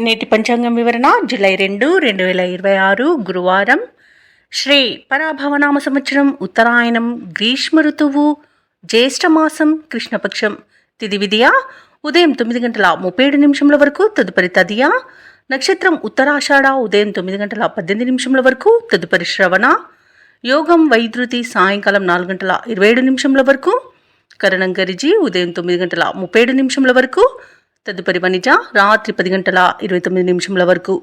నేటి పంచాంగం వివరణ జూలై 2, 2026 గురువారం. శ్రీ పరాభవనామ సంవత్సరం, ఉత్తరాయణం, గ్రీష్మ ఋతువు, జ్యేష్ఠమాసం, కృష్ణపక్షం. తిథి విధియ ఉదయం 9:37 వరకు, తదుపరి తదియ. నక్షత్రం ఉత్తరాషాఢ ఉదయం 9:18 వరకు, తదుపరి శ్రవణ. యోగం వైద్యుతి సాయంకాలం 4:27 వరకు. కరణం గరిజి ఉదయం 9:37 వరకు, తదుపరి వనిజ రాత్రి 10:29 వరకు.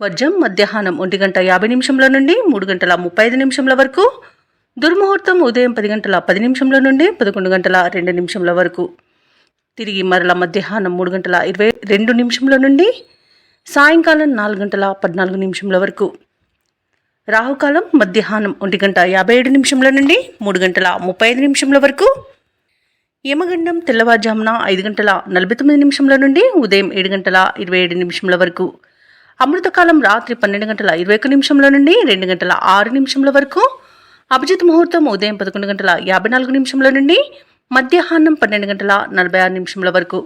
వర్జం మధ్యాహ్నం 1:50 నుండి 3:35 వరకు. దుర్ముహూర్తం ఉదయం 10:10 నుండి 11:02 వరకు. తిరిగి మరల మధ్యాహ్నం 3:22 నుండి సాయంకాలం 4:14 వరకు. రాహుకాలం మధ్యాహ్నం 1:57 నుండి 3:35 వరకు. యమగండం తెల్లవారుజామున 5:49 నుండి ఉదయం 7:27 వరకు. అమృతకాలం రాత్రి 12:21 నుండి 2:06 వరకు. అభిజిత్ ముహూర్తం ఉదయం 11:54 నుండి మధ్యాహ్నం 12:46 వరకు.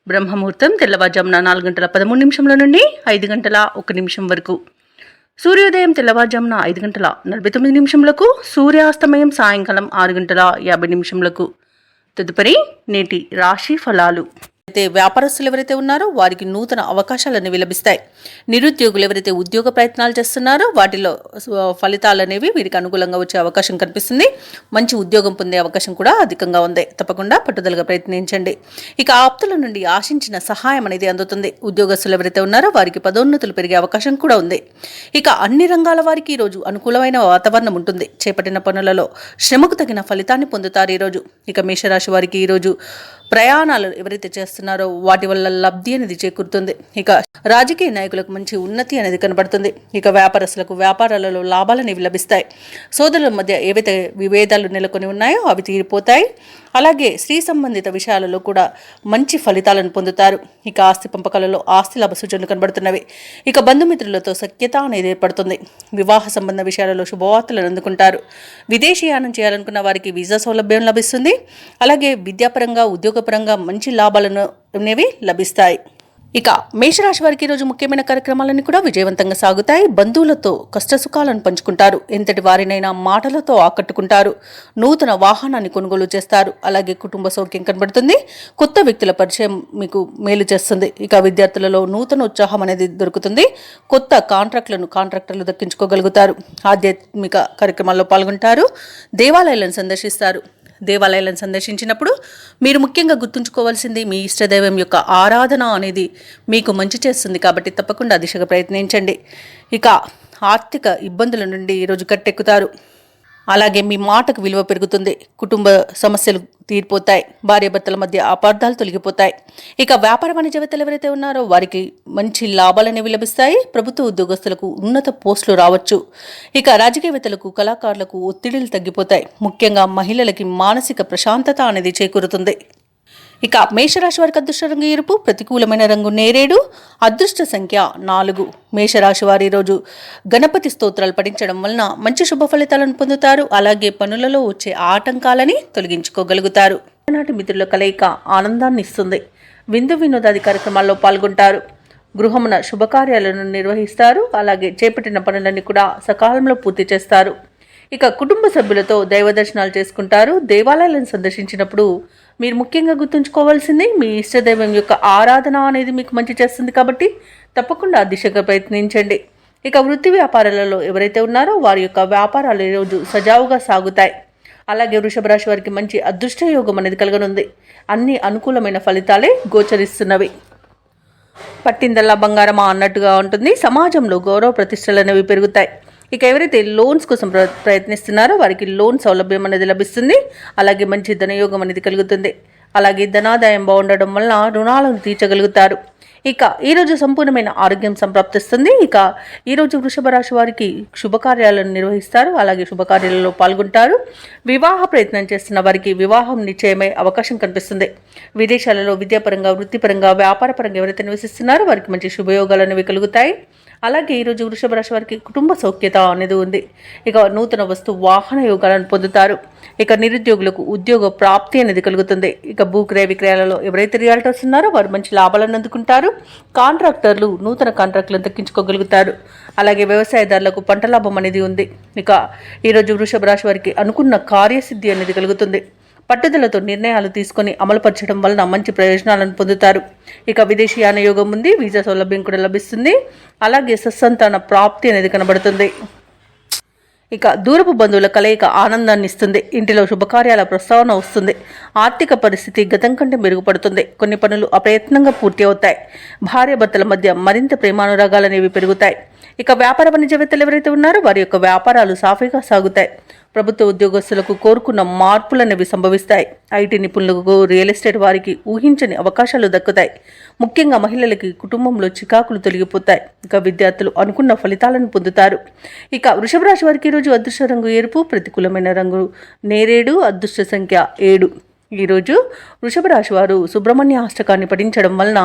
బ్రహ్మముహూర్తం తెల్లవారుజామున 4:13 నుండి 5:01 వరకు. సూర్యోదయం తెల్లవారుజామున 5:49 సూర్యాస్తమయం సాయంకాలం 6:50. తదుపరి నేటి రాశి ఫలాలు. అయితే వ్యాపారస్తులు ఎవరైతే ఉన్నారో వారికి నూతన అవకాశాలనేవి లభిస్తాయి. నిరుద్యోగులు ఎవరైతే ఉద్యోగ ప్రయత్నాలు చేస్తున్నారో వాటిలో ఫలితాలు అనేవి వీరికి అనుకూలంగా వచ్చే అవకాశం కనిపిస్తుంది. మంచి ఉద్యోగం పొందే అవకాశం కూడా అధికంగా ఉంది. తప్పకుండా పట్టుదలగా ప్రయత్నించండి. ఇక ఆప్తుల నుండి ఆశించిన సహాయం అనేది అందుతుంది. ఉద్యోగస్తులు ఎవరైతే ఉన్నారో వారికి పదోన్నతులు పెరిగే అవకాశం కూడా ఉంది. ఇక అన్ని రంగాల వారికి ఈరోజు అనుకూలమైన వాతావరణం ఉంటుంది. చేపట్టిన పనులలో శ్రమకు తగిన ఫలితాన్ని పొందుతారు ఈరోజు. ఇక మేషరాశి వారికి ఈరోజు ప్రయాణాలు ఎవరైతే చేస్తున్నారో వాటి వల్ల లబ్ధి అనేది చేకూరుతుంది. ఇక రాజకీయ నాయకులకు మంచి ఉన్నతి అనేది కనబడుతుంది. ఇక వ్యాపారస్తులకు వ్యాపారాలలో లాభాలు అనేవి లభిస్తాయి. సోదరుల మధ్య ఏవైతే విభేదాలు నెలకొని ఉన్నాయో అవి తీరిపోతాయి. అలాగే స్త్రీ సంబంధిత విషయాలలో కూడా మంచి ఫలితాలను పొందుతారు. ఇక ఆస్తి పంపకాలలో ఆస్తి లాభ సూచనలు కనబడుతున్నవి. ఇక బంధుమిత్రులతో సఖ్యత అనేది ఏర్పడుతుంది. వివాహ సంబంధ విషయాలలో శుభవార్తలను అందుకుంటారు. విదేశీయానం చేయాలనుకున్న వారికి వీసా సౌలభ్యం లభిస్తుంది. అలాగే విద్యాపరంగా ఉద్యోగపరంగా మంచి లాభాలను అనేవి లభిస్తాయి. ఇక మేషరాశి వారికి ఈరోజు ముఖ్యమైన కార్యక్రమాలన్నీ కూడా విజయవంతంగా సాగుతాయి. బంధువులతో కష్టసుఖాలను పంచుకుంటారు. ఎంతటి వారినైనా మాటలతో ఆకట్టుకుంటారు. నూతన వాహనాన్ని కొనుగోలు చేస్తారు. అలాగే కుటుంబ సౌఖ్యం కనబడుతుంది. కొత్త వ్యక్తుల పరిచయం మీకు మేలు చేస్తుంది. ఇక విద్యార్థులలో నూతన ఉత్సాహం అనేది దొరుకుతుంది. కొత్త కాంట్రాక్టర్లు దక్కించుకోగలుగుతారు. ఆధ్యాత్మిక కార్యక్రమాల్లో పాల్గొంటారు. దేవాలయాలను సందర్శిస్తారు. దేవాలయాలను సందర్శించినప్పుడు మీరు ముఖ్యంగా గుర్తుంచుకోవాల్సింది మీ ఇష్టదైవం యొక్క ఆరాధన అనేది మీకు మంచి చేస్తుంది. కాబట్టి తప్పకుండా దిశగా ప్రయత్నించండి. ఇక ఆర్థిక ఇబ్బందుల నుండి ఈరోజు గట్టెక్కుతారు. అలాగే మీ మాటకు విలువ పెరుగుతుంది. కుటుంబ సమస్యలు తీరిపోతాయి. భార్యాభర్తల మధ్య అపార్థాలు తొలగిపోతాయి. ఇక వ్యాపార వాణిజ్యవేత్తలు ఎవరైతే ఉన్నారో వారికి మంచి లాభాలు అనేవి లభిస్తాయి. ప్రభుత్వ ఉద్యోగస్తులకు ఉన్నత పోస్టులు రావచ్చు. ఇక రాజకీయవేత్తలకు కళాకారులకు ఒత్తిడిలు తగ్గిపోతాయి. ముఖ్యంగా మహిళలకి మానసిక ప్రశాంతత అనేది చేకూరుతుంది. ఇక మేషరాశి వారికి అదృష్ట రంగు ఎరుపు, ప్రతికూలమైన రంగు నేరేడు, అదృష్ట సంఖ్య 4. మేషరాశి వారి ఈరోజు గణపతి స్తోత్రాలు పఠించడం వలన మంచి శుభ ఫలితాలను పొందుతారు. అలాగే పనులలో వచ్చే ఆటంకాలని తొలగించుకోగలుగుతారు. నాటి మిత్రుల కలయిక ఆనందాన్ని ఇస్తుంది. విందు వినోదాది కార్యక్రమాల్లో పాల్గొంటారు. గృహమున శుభకార్యాలను నిర్వహిస్తారు. అలాగే చేపట్టిన పనులన్నీ కూడా సకాలంలో పూర్తి చేస్తారు. ఇక కుటుంబ సభ్యులతో దైవ దర్శనాలు చేసుకుంటారు. దేవాలయాలను సందర్శించినప్పుడు మీరు ముఖ్యంగా గుర్తుంచుకోవాల్సింది మీ ఇష్టదైవం యొక్క ఆరాధన అనేది మీకు మంచి చేస్తుంది. కాబట్టి తప్పకుండా దిశగా ప్రయత్నించండి. ఇక వృత్తి వ్యాపారాలలో ఎవరైతే ఉన్నారో వారి యొక్క వ్యాపారాలు ఈరోజు సజావుగా సాగుతాయి. అలాగే వృషభ రాశి వారికి మంచి అదృష్ట యోగం అనేది కలగనుంది. అన్ని అనుకూలమైన ఫలితాలే గోచరిస్తున్నవి. పట్టిందల్లా బంగారమా అన్నట్టుగా ఉంటుంది. సమాజంలో గౌరవ ప్రతిష్టలు అనేవి పెరుగుతాయి. ఇక ఎవరైతే లోన్స్ కోసం ప్రయత్నిస్తున్నారో వారికి లోన్ సౌలభ్యం అనేది లభిస్తుంది. అలాగే మంచి ధనయోగం అనేది కలుగుతుంది. అలాగే ధనాదాయం బాగుండడం వలన రుణాలను తీర్చగలుగుతారు. ఇక ఈరోజు సంపూర్ణమైన ఆరోగ్యం సంప్రాప్తిస్తుంది. ఇక ఈరోజు వృషభ రాశి వారికి శుభకార్యాలను నిర్వహిస్తారు. అలాగే శుభకార్యాలలో పాల్గొంటారు. వివాహ ప్రయత్నం చేస్తున్న వారికి వివాహం నిశ్చయమై అవకాశం కనిపిస్తుంది. విదేశాలలో విద్యాపరంగా, వృత్తిపరంగా, వ్యాపారపరంగా ఎవరైతే నివసిస్తున్నారో వారికి మంచి శుభయోగాలు అనేవి కలుగుతాయి. అలాగే ఈరోజు వృషభ రాశి వారికి కుటుంబ సౌఖ్యత అనేది ఉంది. ఇక నూతన వస్తు వాహన యోగాలను పొందుతారు. ఇక నిరుద్యోగులకు ఉద్యోగ ప్రాప్తి అనేది కలుగుతుంది. ఇక భూక్రయ విక్రయాలలో ఎవరైతే రియాల్టర్స్ ఉన్నారో వారు మంచి లాభాలను అందుకుంటారు. కాంట్రాక్టర్లు నూతన కాంట్రాక్టులను దక్కించుకోగలుగుతారు. అలాగే వ్యవసాయదారులకు పంట లాభం అనేది ఉంది. ఇక ఈరోజు వృషభ రాశి వారికి అనుకున్న కార్యసిద్ధి అనేది కలుగుతుంది. పట్టుదలతో నిర్ణయాలు తీసుకొని అమలుపరచడం వలన మంచి ప్రయోజనాలను పొందుతారు. ఇక విదేశీయాన యోగం ఉంది. వీసా సౌలభ్యం కూడా లభిస్తుంది. అలాగే సత్సంతాన ప్రాప్తి అనేది కనబడుతుంది. ఇక దూరపు బంధువుల కలయిక ఆనందాన్ని ఇస్తుంది. ఇంటిలో శుభకార్యాల ప్రస్తావన వస్తుంది. ఆర్థిక పరిస్థితి గతం కంటే మెరుగుపడుతుంది. కొన్ని పనులు అప్రయత్నంగా పూర్తి అవుతాయి. భార్యాభర్తల మధ్య మరింత ప్రేమానురాగాలు అనేవి పెరుగుతాయి. ఇక వ్యాపార వాణిజ్యవేత్తలు ఎవరైతే ఉన్నారో వారి యొక్క వ్యాపారాలు సాఫీగా సాగుతాయి. ప్రభుత్వ ఉద్యోగస్తులకు కోరుకున్న మార్పులు అనేవి సంభవిస్తాయి. ఐటీ నిపుణులకు, రియల్ ఎస్టేట్ వారికి ఊహించని అవకాశాలు దక్కుతాయి. ముఖ్యంగా మహిళలకి కుటుంబంలో చికాకులు తొలగిపోతాయి. ఇక విద్యార్థులు అనుకున్న ఫలితాలను పొందుతారు. ఇక వృషభ రాశి వారికి ఈరోజు అదృష్ట రంగు ఎరుపు, ప్రతికూలమైన రంగు నేరేడు, అదృష్ట సంఖ్య 7. ఈరోజు వృషభ రాశి వారు సుబ్రహ్మణ్య అష్టకాన్ని పఠించడం వలన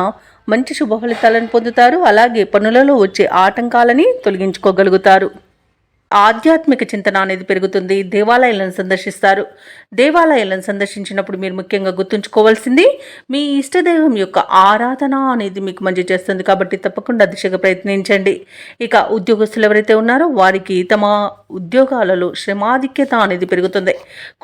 మంచి శుభ ఫలితాలను పొందుతారు. అలాగే పనులలో వచ్చే ఆటంకాలని తొలగించుకోగలుగుతారు. ఆధ్యాత్మిక చింతన అనేది పెరుగుతుంది. దేవాలయాలను సందర్శిస్తారు. దేవాలయాలను సందర్శించినప్పుడు మీరు ముఖ్యంగా గుర్తుంచుకోవాల్సింది మీ ఇష్టదైవం యొక్క ఆరాధన అనేది మీకు మంచి చేస్తుంది. కాబట్టి తప్పకుండా దిశగా ప్రయత్నించండి. ఇక ఉద్యోగస్తులు ఎవరైతే ఉన్నారో వారికి తమ ఉద్యోగాలలో శ్రమాధిక్యత అనేది పెరుగుతుంది.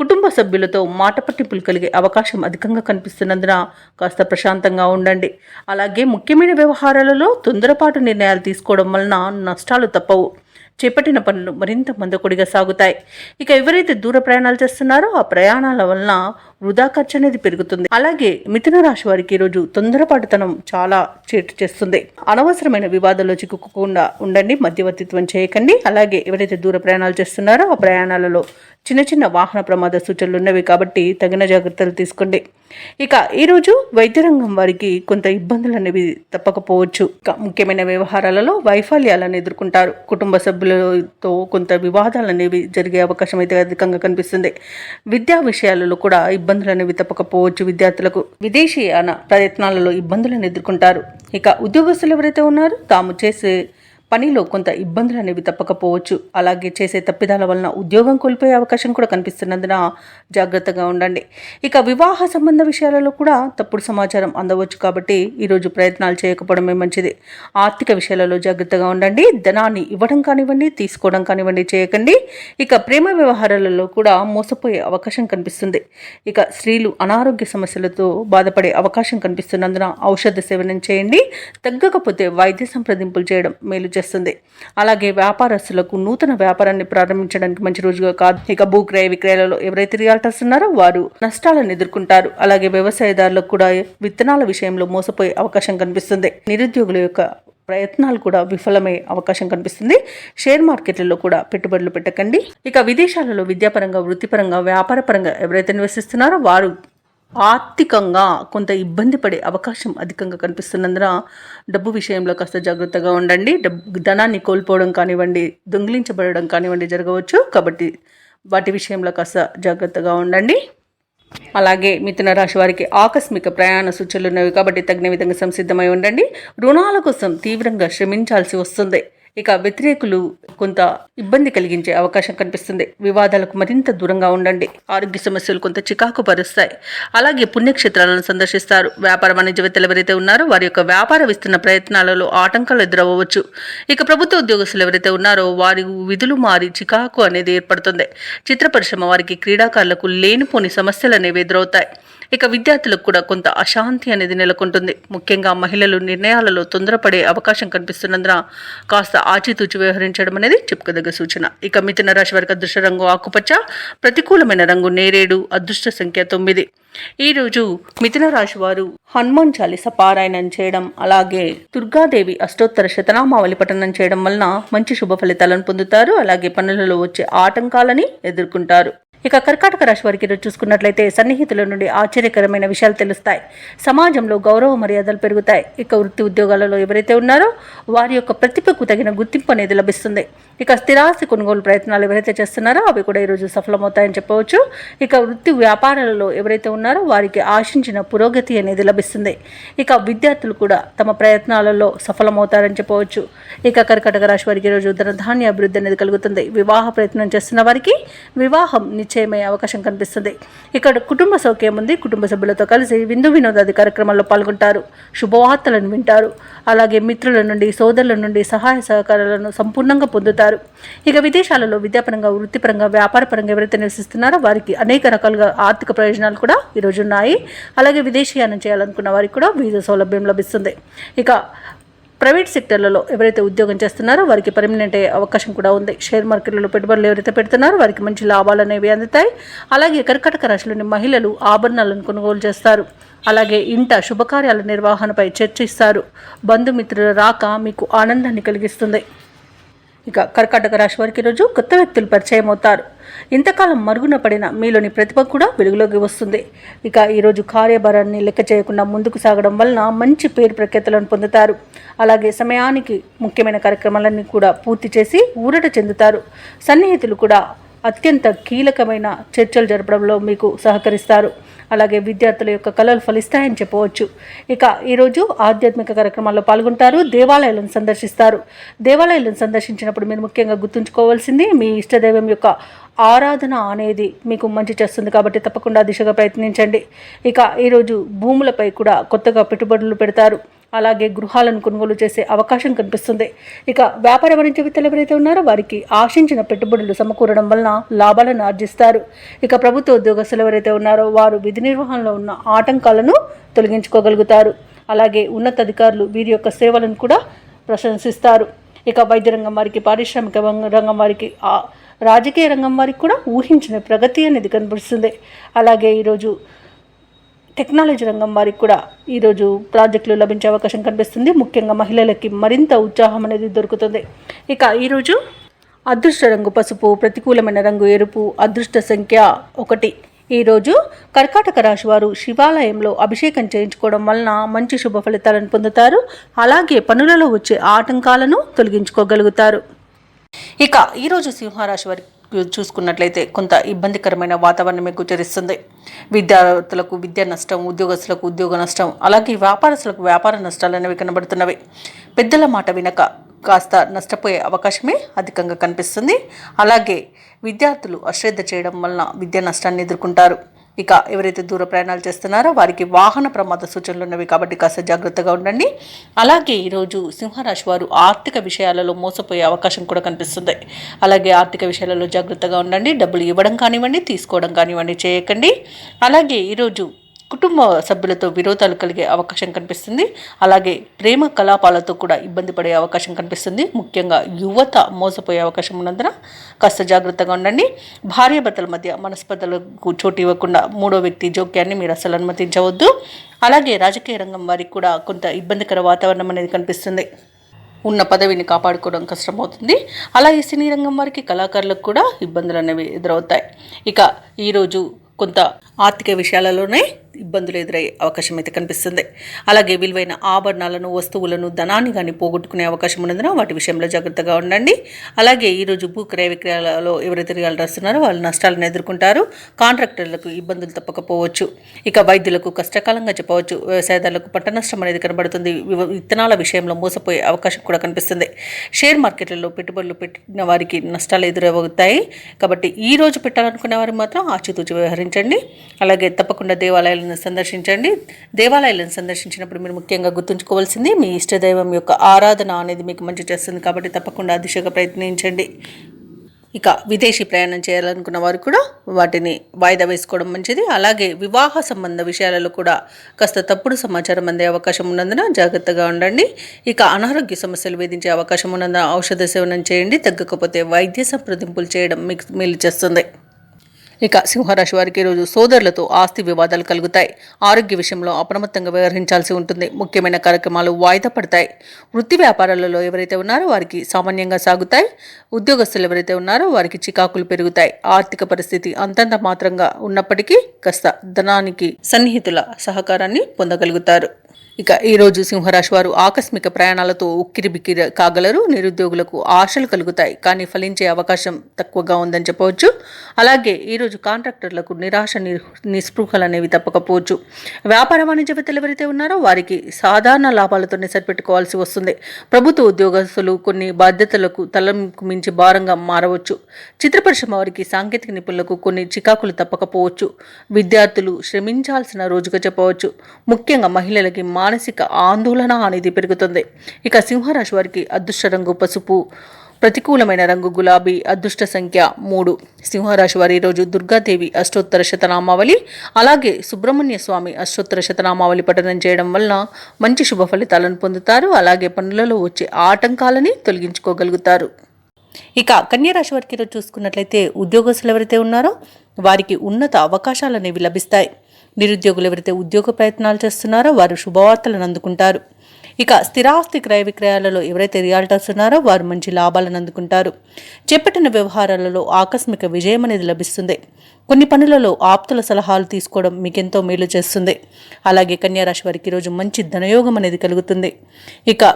కుటుంబ సభ్యులతో మాట పట్టింపులు కలిగే అవకాశం అధికంగా కనిపిస్తున్నందున కాస్త ప్రశాంతంగా ఉండండి. అలాగే ముఖ్యమైన వ్యవహారాలలో తొందరపాటు నిర్ణయాలు తీసుకోవడం వలన నష్టాలు తప్పవు. చేపట్టిన పనులు మరింత మందకొడిగా సాగుతాయి. ఇక ఎవరైతే దూర ప్రయాణాలు చేస్తున్నారో ఆ ప్రయాణాల వలన వృధా ఖర్చు అనేది పెరుగుతుంది. అలాగే మిథున రాశి వారికి ఈరోజు తొందరపాటుతనం చాలా చేటు చేస్తుంది. అనవసరమైన వివాదాల్లో చిక్కుకోకుండా ఉండండి. మధ్యవర్తిత్వం చేయకండి. అలాగే ఎవరైతే దూర ప్రయాణాలు చేస్తున్నారో ఆ ప్రయాణాలలో చిన్న చిన్న వాహన ప్రమాద సూచనలు ఉన్నవి కాబట్టి తగిన జాగ్రత్తలు తీసుకోండి. ఇక ఈరోజు వైద్య రంగం వారికి కొంత ఇబ్బందులు అనేవి తప్పకపోవచ్చు. ఇక ముఖ్యమైన వ్యవహారాలలో వైఫల్యాలను ఎదుర్కొంటారు. కుటుంబ సభ్యులతో కొంత వివాదాలు అనేవి జరిగే అవకాశం అయితే అధికంగా కనిపిస్తుంది. విద్యా విషయాలలో కూడా ఇబ్బందులు అనేవి తప్పకపోవచ్చు. విద్యార్థులకు విదేశీయాన ప్రయత్నాలలో ఇబ్బందులను ఎదుర్కొంటారు. ఇక ఉద్యోగస్తులు ఎవరైతే ఉన్నారో తాము చేసే పనిలో కొంత ఇబ్బందులు అనేవి తప్పకపోవచ్చు. అలాగే చేసే తప్పిదాల వలన ఉద్యోగం కోల్పోయే అవకాశం కూడా కనిపిస్తున్నందున జాగ్రత్తగా ఉండండి. ఇక వివాహ సంబంధ విషయాలలో కూడా తప్పుడు సమాచారం అందవచ్చు కాబట్టి ఈరోజు ప్రయత్నాలు చేయకపోవడమే మంచిది. ఆర్థిక విషయాలలో జాగ్రత్తగా ఉండండి. ధనాన్ని ఇవ్వడం కానివ్వండి, తీసుకోవడం కానివ్వండి చేయకండి. ఇక ప్రేమ వ్యవహారాలలో కూడా మోసపోయే అవకాశం కనిపిస్తుంది. ఇక స్త్రీలు అనారోగ్య సమస్యలతో బాధపడే అవకాశం కనిపిస్తున్నందున ఔషధ సేవనం చేయండి. తగ్గకపోతే వైద్య సంప్రదింపులు చేయడం మేలు చేస్తుంది. అలాగే వ్యాపారస్తులకు నూతన వ్యాపారాన్ని ప్రారంభించడానికి మంచి రోజుగా కాదు. ఇక భూక్రయ విక్రయాలలో ఎవరైతే రియాల్టర్స్ ఉన్నారో వారు నష్టాలను ఎదుర్కొంటారు. అలాగే వ్యవసాయదారులకు కూడా విత్తనాల విషయంలో మోసపోయే అవకాశం కనిపిస్తుంది. నిరుద్యోగుల యొక్క ప్రయత్నాలు కూడా విఫలమయ్యే అవకాశం కనిపిస్తుంది. షేర్ మార్కెట్లలో కూడా పెట్టుబడులు పెట్టకండి. ఇక విదేశాలలో విద్యాపరంగా, వృత్తిపరంగా, వ్యాపారపరంగా ఎవరైతే నివసిస్తున్నారో వారు ఆర్థికంగా కొంత ఇబ్బంది పడే అవకాశం అధికంగా కనిపిస్తున్నందున డబ్బు విషయంలో కాస్త జాగ్రత్తగా ఉండండి. ధనాన్ని కోల్పోవడం కానివ్వండి, దొంగిలించబడడం కానివ్వండి జరగవచ్చు. కాబట్టి వాటి విషయంలో కాస్త జాగ్రత్తగా ఉండండి. అలాగే మిథున రాశి వారికి ఆకస్మిక ప్రయాణ సూచనలు ఉన్నవి కాబట్టి తగిన విధంగా సంసిద్ధమై ఉండండి. రుణాల కోసం తీవ్రంగా శ్రమించాల్సి వస్తుంది. ఇక వ్యతిరేకులు కొంత ఇబ్బంది కలిగించే అవకాశం కనిపిస్తుంది. వివాదాలకు మరింత దూరంగా ఉండండి. ఆరోగ్య సమస్యలు కొంత చికాకు పరుస్తాయి. అలాగే పుణ్యక్షేత్రాలను సందర్శిస్తారు. వ్యాపార వాణిజ్యవేత్తలు ఎవరైతే ఉన్నారో వారి యొక్క వ్యాపార విస్తరణ ప్రయత్నాలలో ఆటంకాలు ఎదురవ్వచ్చు. ఇక ప్రభుత్వ ఉద్యోగస్తులు ఎవరైతే ఉన్నారో వారి విధులు మారి చికాకు అనేది ఏర్పడుతుంది. చిత్ర పరిశ్రమ వారికి, క్రీడాకారులకు లేనిపోని సమస్యలు అనేవి ఎదురవుతాయి. ఇక విద్యార్థులకు కూడా కొంత అశాంతి అనేది నెలకొంటుంది. ముఖ్యంగా మహిళలు నిర్ణయాలలో తొందరపడే అవకాశం కనిపిస్తున్నందున కాస్త ఆచితూచి వ్యవహరించడం అనేది చెప్పుకోదగ్గ సూచన. ఇక మిథున రాశి వారికి అదృష్ట రంగు ఆకుపచ్చ, ప్రతికూలమైన రంగు నేరేడు, అదృష్ట సంఖ్య 9. ఈరోజు మిథున రాశి వారు హనుమాన్ చాలీస పారాయణం చేయడం, అలాగే దుర్గాదేవి అష్టోత్తర శతనామావళి పఠనం చేయడం వలన మంచి శుభ ఫలితాలను పొందుతారు. అలాగే పనులలో వచ్చే ఆటంకాలని ఎదుర్కొంటారు. ఇక కర్కాటక రాశి వారికి ఈరోజు చూసుకున్నట్లయితే సన్నిహితుల నుండి ఆశ్చర్యకరమైన విషయాలు తెలుస్తాయి. సమాజంలో గౌరవ మర్యాదలు పెరుగుతాయి. ఇక వృత్తి ఉద్యోగాలలో ఎవరైతే ఉన్నారో వారి యొక్క ప్రతిభకు తగిన గుర్తింపు అనేది లభిస్తుంది. ఇక స్థిరాస్తి కొనుగోలు ప్రయత్నాలు ఎవరైతే చేస్తున్నారో అవి కూడా ఈరోజు సఫలమవుతాయని చెప్పవచ్చు. ఇక వృత్తి వ్యాపారాలలో ఎవరైతే ఉన్నారో వారికి ఆశించిన పురోగతి అనేది లభిస్తుంది. ఇక విద్యార్థులు కూడా తమ ప్రయత్నాలలో సఫలమవుతారని చెప్పవచ్చు. ఇక కర్కాటక రాశి వారికి ఈరోజు ధనధాన్య అభివృద్ధి అనేది కలుగుతుంది. వివాహ ప్రయత్నం చేస్తున్న వారికి వివాహం నిశ్చయమయ్యే అవకాశం కనిపిస్తుంది. ఇక్కడ కుటుంబ సౌఖ్యం ఉంది. కుటుంబ సభ్యులతో కలిసి విందు వినోదాది కార్యక్రమాల్లో పాల్గొంటారు. శుభవార్తలను వింటారు. అలాగే మిత్రుల నుండి సోదరుల నుండి సహాయ సహకారాలను సంపూర్ణంగా పొందుతారు. ఇక విదేశాలలో విద్యాపరంగా వృత్తిపరంగా వ్యాపారపరంగా ఎవరైతే నివసిస్తున్నారో వారికి అనేక రకాలుగా ఆర్థిక ప్రయోజనాలు కూడా ఈరోజు ఉన్నాయి. అలాగే విదేశీయానం చేయాలనుకున్న వారికి కూడా వీసా సౌలభ్యం లభిస్తుంది. ఇక ప్రైవేట్ సెక్టర్లలో ఎవరైతే ఉద్యోగం చేస్తున్నారో వారికి పర్మనెంట్ అయ్యే అవకాశం కూడా ఉంది. షేర్ మార్కెట్లలో పెట్టుబడులు ఎవరైతే పెడుతున్నారో వారికి మంచి లాభాలు అనేవి అందుతాయి. అలాగే కర్కాటక రాశిలోని మహిళలు ఆభరణాలను కొనుగోలు చేస్తారు. అలాగే ఇంట శుభకార్యాల నిర్వహణపై చర్చిస్తారు. బంధుమిత్రుల రాక మీకు ఆనందాన్ని కలిగిస్తుంది. ఇక కర్కాటక రాశి వారికి ఈరోజు కొత్త వ్యక్తులు పరిచయం అవుతారు. ఇంతకాలం మరుగున పడిన మీలోని ప్రతిభ కూడా వెలుగులోకి వస్తుంది. ఇక ఈరోజు కార్యభారాన్ని లెక్క చేయకుండా ముందుకు సాగడం వలన మంచి పేరు ప్రఖ్యాతులను పొందుతారు. అలాగే సమయానికి ముఖ్యమైన కార్యక్రమాలన్నీ కూడా పూర్తి చేసి ఊరట చెందుతారు. సన్నిహితులు కూడా అత్యంత కీలకమైన చర్చలు జరపడంలో మీకు సహకరిస్తారు. అలాగే విద్యార్థుల యొక్క కళలు ఫలిస్తాయని చెప్పవచ్చు. ఇక ఈరోజు ఆధ్యాత్మిక కార్యక్రమాల్లో పాల్గొంటారు. దేవాలయాలను సందర్శిస్తారు. దేవాలయాలను సందర్శించినప్పుడు మీరు ముఖ్యంగా గుర్తుంచుకోవాల్సింది మీ ఇష్టదైవం యొక్క ఆరాధన అనేది మీకు మంచి చేస్తుంది. కాబట్టి తప్పకుండా దిశగా ప్రయత్నించండి. ఇక ఈరోజు భూములపై కూడా కొత్తగా పెట్టుబడులు పెడతారు. అలాగే గృహాలను కొనుగోలు చేసే అవకాశం కనిపిస్తుంది. ఇక వ్యాపార వాణిజ్య విత్తలు ఎవరైతే ఉన్నారో వారికి ఆశించిన పెట్టుబడులు సమకూరడం వలన లాభాలను ఆర్జిస్తారు. ఇక ప్రభుత్వ ఉద్యోగస్తులు ఎవరైతే ఉన్నారో వారు విధి నిర్వహణలో ఉన్న ఆటంకాలను తొలగించుకోగలుగుతారు. అలాగే ఉన్నతాధికారులు వీరి యొక్క సేవలను కూడా ప్రశంసిస్తారు. ఇక వైద్య రంగం వారికి, పారిశ్రామిక రంగం వారికి, రాజకీయ రంగం వారికి కూడా ఊహించిన ప్రగతి అనేది కనిపిస్తుంది. అలాగే ఈరోజు టెక్నాలజీ రంగం వారికి కూడా ఈరోజు ప్రాజెక్టులు లభించే అవకాశం కనిపిస్తుంది. ముఖ్యంగా మహిళలకి మరింత ఉత్సాహం అనేది దొరుకుతుంది. ఇక ఈరోజు అదృష్ట రంగు పసుపు, ప్రతికూలమైన రంగు ఎరుపు, అదృష్ట సంఖ్య 1. ఈరోజు కర్కాటక రాశి వారు శివాలయంలో అభిషేకం చేయించుకోవడం వలన మంచి శుభ ఫలితాలను పొందుతారు. అలాగే పనులలో వచ్చే ఆటంకాలను తొలగించుకోగలుగుతారు. ఇక ఈరోజు సింహరాశి వారి చూసుకున్నట్లయితే కొంత ఇబ్బందికరమైన వాతావరణమే గోచరిస్తుంది. విద్యార్థులకు విద్యా నష్టం, ఉద్యోగస్తులకు ఉద్యోగ నష్టం, అలాగే వ్యాపారస్తులకు వ్యాపార నష్టాలు అనేవి కనబడుతున్నవి. పెద్దల మాట వినక కాస్త నష్టపోయే అవకాశమే అధికంగా కనిపిస్తుంది. అలాగే విద్యార్థులు అశ్రద్ధ చేయడం వలన విద్యా నష్టాన్ని ఎదుర్కొంటారు. ఇక ఎవరైతే దూర ప్రయాణాలు చేస్తున్నారో వారికి వాహన ప్రమాద సూచనలు ఉన్నవి. కాబట్టి కాస్త జాగ్రత్తగా ఉండండి. అలాగే ఈరోజు సింహరాశి వారు ఆర్థిక విషయాలలో మోసపోయే అవకాశం కూడా కనిపిస్తుంది. అలాగే ఆర్థిక విషయాలలో జాగ్రత్తగా ఉండండి. డబ్బులు ఇవ్వడం కానివ్వండి, తీసుకోవడం కానివ్వండి చేయకండి. అలాగే ఈరోజు కుటుంబ సభ్యులతో విరోధాలు కలిగే అవకాశం కనిపిస్తుంది. అలాగే ప్రేమ కలాపాలతో కూడా ఇబ్బంది పడే అవకాశం కనిపిస్తుంది. ముఖ్యంగా యువత మోసపోయే అవకాశం ఉన్నందున కాస్త జాగ్రత్తగా ఉండండి. భార్యాభర్తల మధ్య మనస్పర్ధలకు చోటు ఇవ్వకుండా మూడో వ్యక్తి జోక్యాన్ని మీరు అసలు అనుమతించవద్దు. అలాగే రాజకీయ రంగం వారికి కూడా కొంత ఇబ్బందికర వాతావరణం అనేది కనిపిస్తుంది. ఉన్న పదవిని కాపాడుకోవడం కష్టమవుతుంది. అలాగే సినీ రంగం వారికి, కళాకారులకు కూడా ఇబ్బందులు అనేవి ఎదురవుతాయి. ఇక ఈరోజు కొంత ఆర్థిక విషయాలలోనే ఇబ్బందులు ఎదురయ్యే అవకాశం అయితే కనిపిస్తుంది. అలాగే విలువైన ఆభరణాలను, వస్తువులను, ధనాన్ని కానీ పోగొట్టుకునే అవకాశం ఉన్నందున వాటి విషయంలో జాగ్రత్తగా ఉండండి. అలాగే ఈరోజు భూ క్రయ విక్రయాలలో ఎవరైతే రియల్టర్స్ ఉన్నారో వాళ్ళు నష్టాలను ఎదుర్కొంటారు. కాంట్రాక్టర్లకు ఇబ్బందులు తప్పకపోవచ్చు. ఇక వైద్యులకు కష్టకాలంగా చెప్పవచ్చు. వ్యవసాయదారులకు పంట నష్టం అనేది కనబడుతుంది. విత్తనాల విషయంలో మోసపోయే అవకాశం కూడా కనిపిస్తుంది. షేర్ మార్కెట్లలో పెట్టుబడులు పెట్టిన వారికి నష్టాలు ఎదురవుతాయి. కాబట్టి ఈ రోజు పెట్టాలనుకునే వారికి మాత్రం ఆచితూచి వ్యవహరించండి. అలాగే తప్పకుండా దేవాలయాలను సందర్శించండి. దేవాలయాలను సందర్శించినప్పుడు మీరు ముఖ్యంగా గుర్తుంచుకోవాల్సింది మీ ఇష్టదైవం యొక్క ఆరాధన అనేది మీకు మంచి చేస్తుంది. కాబట్టి తప్పకుండా ఆ దిశగా ప్రయత్నించండి. ఇక విదేశీ ప్రయాణం చేయాలనుకున్న వారు కూడా వాటిని వాయిదా వేసుకోవడం మంచిది. అలాగే వివాహ సంబంధ విషయాలలో కూడా కాస్త తప్పుడు సమాచారం అందే అవకాశం ఉన్నందున జాగ్రత్తగా ఉండండి. ఇక అనారోగ్య సమస్యలు వేధించే అవకాశం ఉన్నందున ఔషధ సేవనం చేయండి. తగ్గకపోతే వైద్య సంప్రదింపులు చేయడం మీకు మేలు చేస్తుంది. ఇక సింహరాశి వారికి ఈరోజు సోదరులతో ఆస్తి వివాదాలు కలుగుతాయి. ఆరోగ్య విషయంలో అప్రమత్తంగా వ్యవహరించాల్సి ఉంటుంది. ముఖ్యమైన కార్యక్రమాలు వాయిదా పడతాయి. వృత్తి వ్యాపారాలలో ఎవరైతే ఉన్నారో వారికి సామాన్యంగా సాగుతాయి. ఉద్యోగస్తులు ఎవరైతే ఉన్నారో వారికి చికాకులు పెరుగుతాయి. ఆర్థిక పరిస్థితి అంతంత మాత్రంగా ఉన్నప్పటికీ కాస్త ధనానికి సన్నిహితుల సహకారాన్ని పొందగలుగుతారు. ఇక ఈరోజు సింహరాశి వారు ఆకస్మిక ప్రయాణాలతో ఉక్కిరిబిక్కిరి కాగలరు. నిరుద్యోగులకు ఆశలు కలుగుతాయి, కానీ ఫలించే అవకాశం తక్కువగా ఉందని చెప్పవచ్చు. అలాగే ఈరోజు కాంట్రాక్టర్లకు నిరాశ నిస్పృహలు అనేవి తప్పకపోవచ్చు. వ్యాపార వాణిజ్యవేత్తలు ఎవరైతే ఉన్నారో వారికి సాధారణ లాభాలతోనే సరిపెట్టుకోవాల్సి వస్తుంది. ప్రభుత్వ ఉద్యోగస్తులు కొన్ని బాధ్యతలకు తలకు మించి భారంగా మారవచ్చు. చిత్ర పరిశ్రమ వారికి సాంకేతిక నిపుణులకు కొన్ని చికాకులు తప్పకపోవచ్చు. విద్యార్థులు శ్రమించాల్సిన రోజుగా చెప్పవచ్చు. ముఖ్యంగా మహిళలకి మానసిక ఆందోళన అనేది పెరుగుతుంది. ఇక సింహరాశి వారికి అదృష్ట రంగు పసుపు, ప్రతికూలమైన రంగు గులాబీ, అదృష్ట సంఖ్య 3. సింహరాశి వారి ఈరోజు దుర్గాదేవి అష్టోత్తర శతనామావళి అలాగే సుబ్రహ్మణ్య స్వామి అష్టోత్తర శతనామావళి పఠనం చేయడం వలన మంచి శుభ ఫలితాలను పొందుతారు. అలాగే పనులలో వచ్చే ఆటంకాలని తొలగించుకోగలుగుతారు. ఇక కన్యారాశి వారికి ఈరోజు చూసుకున్నట్లయితే ఉద్యోగస్తులు ఎవరైతే ఉన్నారో వారికి ఉన్నత అవకాశాలు అనేవి లభిస్తాయి. నిరుద్యోగులు ఎవరైతే ఉద్యోగ ప్రయత్నాలు చేస్తున్నారో వారు శుభవార్తలను అందుకుంటారు. ఇక స్థిరాస్తి క్రయ విక్రయాలలో ఎవరైతే రియాల్టర్స్ ఉన్నారో వారు మంచి లాభాలను అందుకుంటారు. చేపట్టిన వ్యవహారాలలో ఆకస్మిక విజయం అనేది లభిస్తుంది. కొన్ని పనులలో ఆప్తుల సలహాలు తీసుకోవడం మీకెంతో మేలు చేస్తుంది. అలాగే కన్యారాశి వారికి ఈరోజు మంచి ధనయోగం అనేది కలుగుతుంది. ఇక